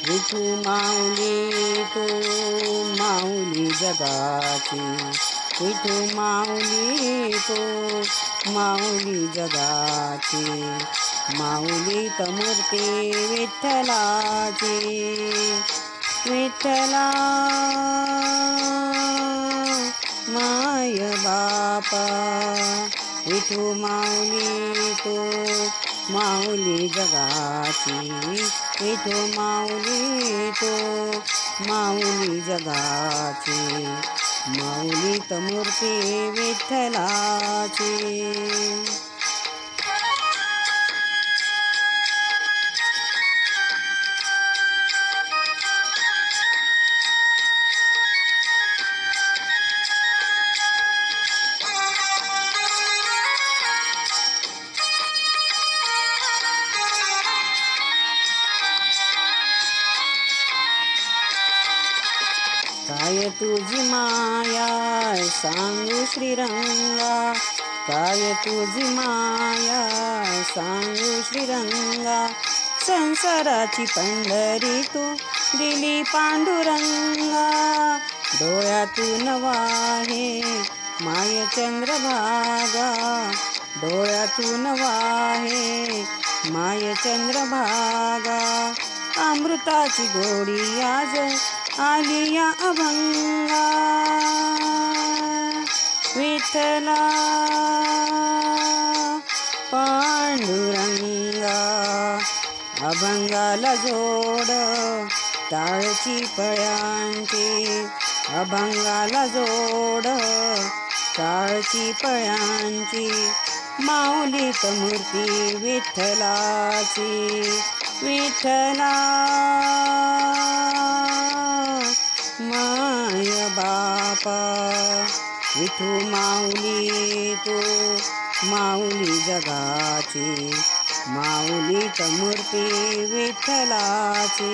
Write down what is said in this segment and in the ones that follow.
विठू माऊली तू माऊली जगाची, विठू माऊली तू माऊली जगाची, माऊली तमूर्ती विठ्ठलाची, विठ्ठला माय बापा, विठू माऊली तू माऊली जगाची, विठू माऊली तू माऊली जगाची, माऊली तमूर्ती विठ्ठलाची. काय तुझी माया सांगू श्रीरंगा, काय तुझी माया सांगू श्रीरंगा, संसाराची पंढरी तू दिली पांडुरंगा, डोळ्यातून वाहे माय चंद्रभागा, डोळ्यातून वाहे माय चंद्रभागा, अमृताची गोडी आज आली या अभंगा, विठ्ठला पांडुरंगा, अभंगाला जोड टाळची पळ्यांची, अभंगाला जोड टाळची पळ्यांची, माऊली तमूर्ती विठ्ठलाची, विठ्ठला माय बापा, विठू माऊली तू माऊली जगाची, माऊली तमूर्ती विठ्ठलाची.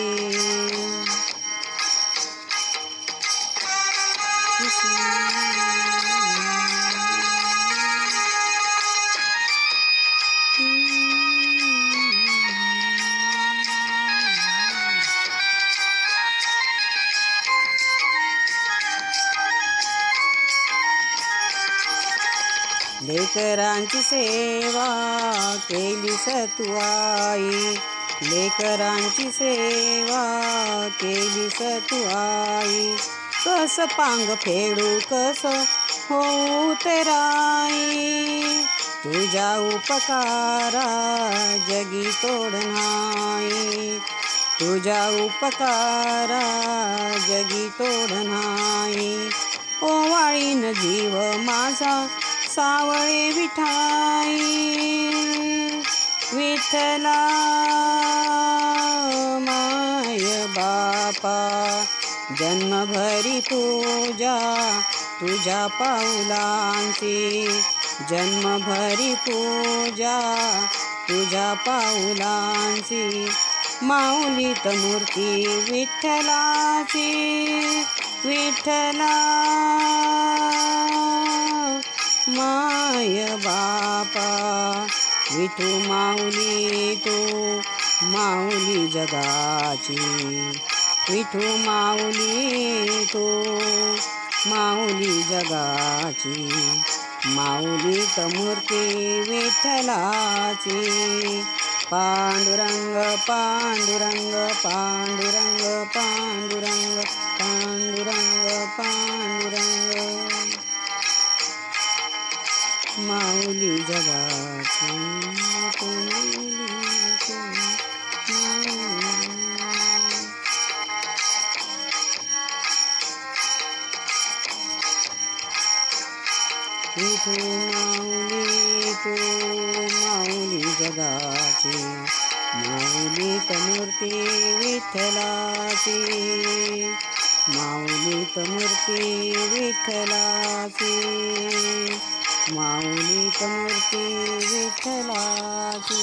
लेकरांची सेवा केलीस तू आई, लेकरांची सेवा केलीस तू आई, कस पांग फेडू कस होऊ ते राई, तुझ्या उपकारा जगी तोड नाही, तुझ्या उपकारा जगी तोड नाही, ओवाळीन जीव माझा सावळे विठाई, विठ्ठला माय बापा, जन्मभरी पूजा तुझ्या पाऊलांची, जन्मभरी पूजा तुझ्या पाऊलांची, माऊली तमूर्ती विठ्ठलाची, विठ्ठला माय बापा, विठू माऊली तू माऊली जगाची, विठू माऊली तू माऊली जगाची, माऊली तमूर्ती विठ्ठलाची, पांडुरंग पांडुरंग पांडुरंग पांडुरंग पांडुरंग पांडुरंग, माऊली जगाची विठू माऊली तू माऊली जगाची, माऊली तमूर्ती विठ्ठलाची, माऊली तमूर्ती विठ्ठलाची, माऊली तमूर्ती विठ्ठलाची.